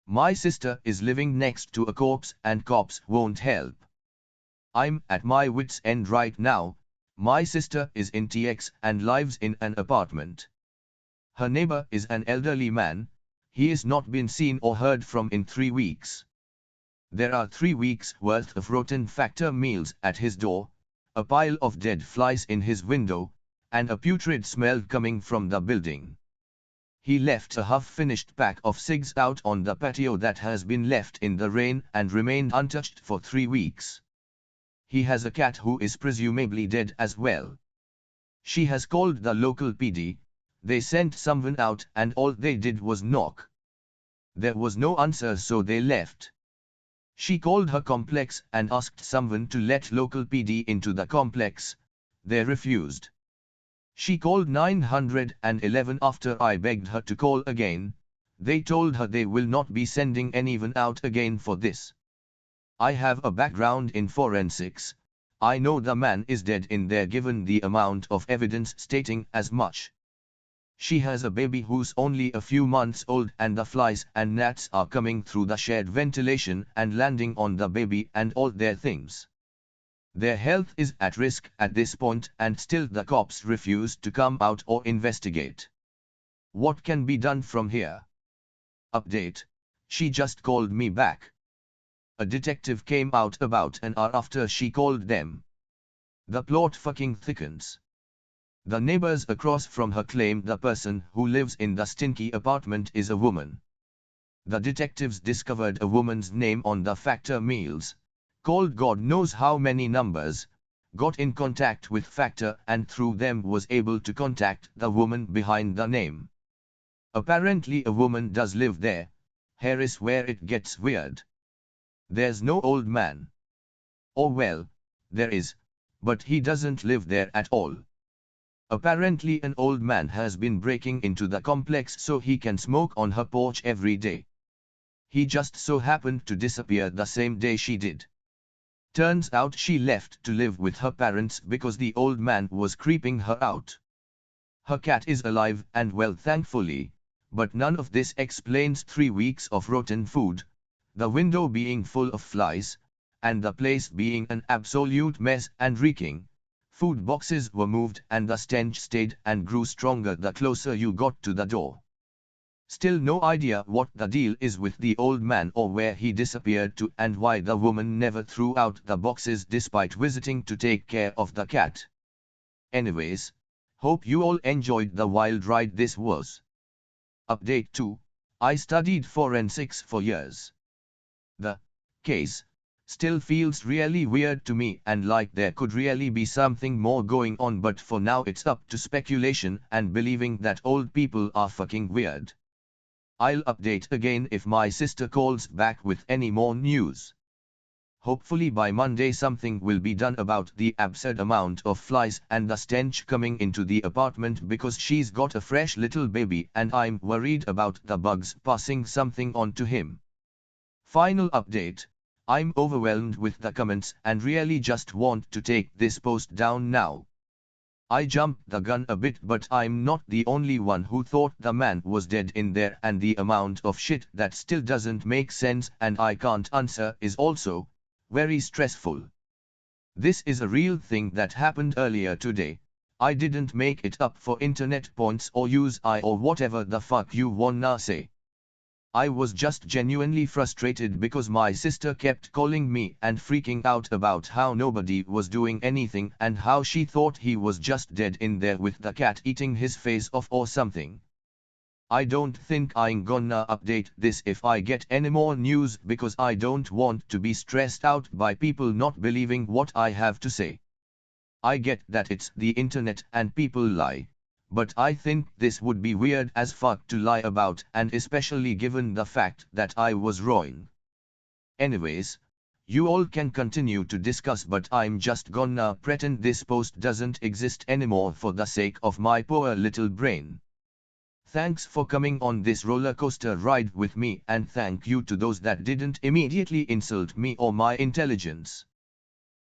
My sister is living next to a corpse and cops won't help. I'm at my wit's end right now. My sister is in TX and lives in an apartment. Her neighbor is an elderly man. He is not been seen or heard from in 3 weeks. There are 3 weeks worth of rotten Factor meals at his door, a pile of dead flies in his window, and a putrid smell coming from the building. He left a half-finished pack of cigs out on the patio that has been left in the rain and remained untouched for 3 weeks. He has a cat who is presumably dead as well. She has called the local PD. They sent someone out and all they did was knock. There was no answer, so they left. She called her complex and asked someone to let local PD into the complex. They refused. She called 911 after I begged her to call again. They told her they will not be sending anyone out again for this. I have a background in forensics. I know the man is dead in there given the amount of evidence stating as much. She has a baby who's only a few months old and the flies and gnats are coming through the shared ventilation and landing on the baby and all their things. Their health is at risk at this point and still the cops refuse to come out or investigate. What can be done from here? Update. She just called me back. A detective came out about an hour after she called them. The plot fucking thickens. The neighbors across from her claim the person who lives in the stinky apartment is a woman. The detectives discovered a woman's name on the Factor meals, called God knows how many numbers, got in contact with Factor and through them was able to contact the woman behind the name. Apparently a woman does live there. Here is where it gets weird. There's no old man. Oh well, there is, but he doesn't live there at all. Apparently an old man has been breaking into the complex so he can smoke on her porch every day. He just so happened to disappear the same day she did. Turns out she left to live with her parents because the old man was creeping her out. Her cat is alive and well thankfully, but none of this explains 3 weeks of rotten food, the window being full of flies, and the place being an absolute mess and reeking. Food boxes were moved and the stench stayed and grew stronger the closer you got to the door. Still no idea what the deal is with the old man or where he disappeared to and why the woman never threw out the boxes despite visiting to take care of the cat. Anyways, hope you all enjoyed the wild ride this was. Update 2. I studied forensics for years. The case still feels really weird to me and like there could really be something more going on, but for now it's up to speculation and believing that old people are fucking weird. I'll update again if my sister calls back with any more news. Hopefully by Monday something will be done about the absurd amount of flies and the stench coming into the apartment because she's got a fresh little baby and I'm worried about the bugs passing something on to him. Final update. I'm overwhelmed with the comments and really just want to take this post down now. I jumped the gun a bit, but I'm not the only one who thought the man was dead in there, and the amount of shit that still doesn't make sense and I can't answer is also very stressful. This is a real thing that happened earlier today. I didn't make it up for internet points or use I or whatever the fuck you wanna say. I was just genuinely frustrated because my sister kept calling me and freaking out about how nobody was doing anything and how she thought he was just dead in there with the cat eating his face off or something. I don't think I'm gonna update this if I get any more news because I don't want to be stressed out by people not believing what I have to say. I get that it's the internet and people lie. But I think this would be weird as fuck to lie about, and especially given the fact that I was wrong. Anyways, you all can continue to discuss, but I'm just gonna pretend this post doesn't exist anymore for the sake of my poor little brain. Thanks for coming on this roller coaster ride with me, and thank you to those that didn't immediately insult me or my intelligence.